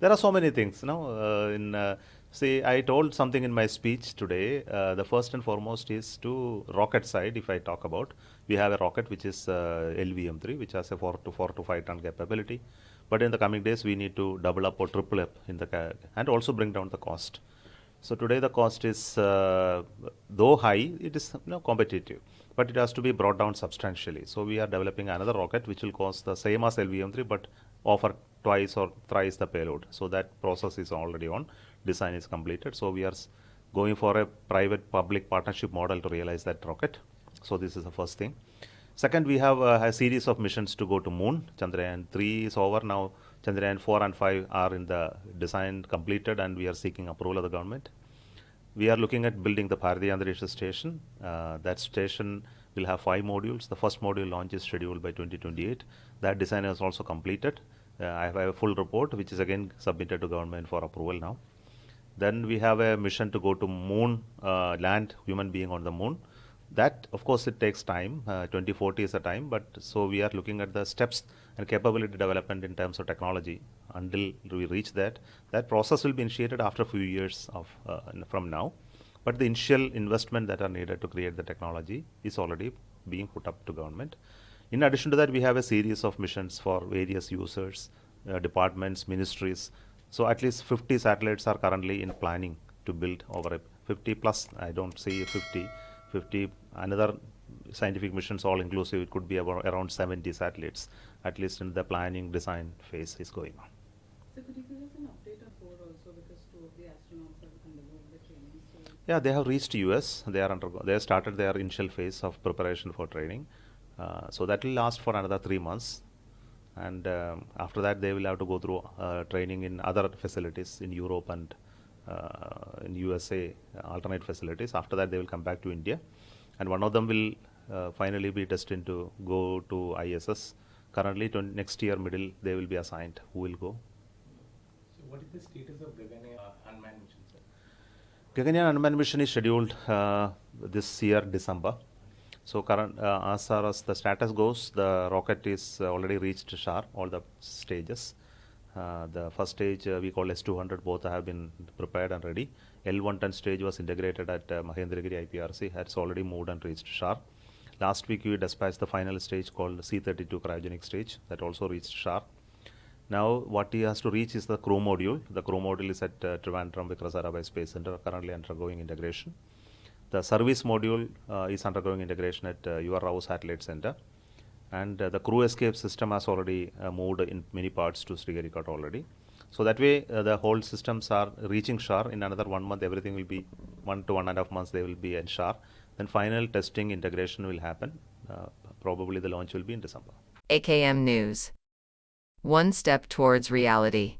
There are so many things. See, I told something in my speech today. The first and foremost is to rocket side. If I talk about, we have a rocket which is LVM3, which has a 4 to 5 ton capability. But in the coming days, we need to double up or triple up in and also bring down the cost. So today the cost is, though high, it is competitive, but it has to be brought down substantially. So we are developing another rocket which will cost the same as LVM3, but offer twice or thrice the payload. So that process is already on. Design is completed. So we are going for a private-public partnership model to realize that rocket. So this is the first thing. Second, we have a series of missions to go to moon. Chandrayaan 3 is over now. Chandrayaan 4 and 5 are in the design completed, and we are seeking approval of the government. We are looking at building the Bharatiya Antarisha station. That station will have 5 modules. The first module launch is scheduled by 2028. That design is also completed. I have a full report which is again submitted to government for approval now. Then we have a mission to go to moon, land human being on the moon. That, of course, it takes time. 2040 is the time, but so we are looking at the steps and capability development in terms of technology until we reach that. That process will be initiated after a few years from now. But the initial investment that are needed to create the technology is already being put up to government. In addition to that, we have a series of missions for various users, departments, ministries. So at least 50 satellites are currently in planning to build over 50 plus. I don't see 50, another scientific missions all inclusive, it could be about around 70 satellites, at least in the planning design phase is going on. So could you give us an update on 4 also, because 2 of the astronauts have undergone the training? So yeah, they have reached US. They have started their initial phase of preparation for training. So that will last for another 3 months. And after that, they will have to go through training in other facilities in Europe and in USA, alternate facilities. After that, they will come back to India, and one of them will finally be destined to go to ISS. Currently, next year middle, they will be assigned who will go. So what is the status of Gaganyaan unmanned mission, sir? Gaganyaan unmanned mission is scheduled this year, December. So as far as the status goes, the rocket is already reached SHAR, all the stages. The first stage we call S200, both have been prepared and ready. L110 stage was integrated at Mahendragiri IPRC, has already moved and reached SHAR. Last week we dispatched the final stage called C32 cryogenic stage, that also reached SHAR. Now what he has to reach is the crew module. The crew module is at Trivandrum Vikrasarabhai Space Center, currently undergoing integration. The service module is undergoing integration at UR Rao Satellite Center. And the crew escape system has already moved in many parts to Sriharikota already. So that way the whole systems are reaching SHAR. In another 1 month, everything will be 1 to 1.5 months, they will be at SHAR. Then final testing integration will happen. Probably the launch will be in December. AKM News. One step towards reality.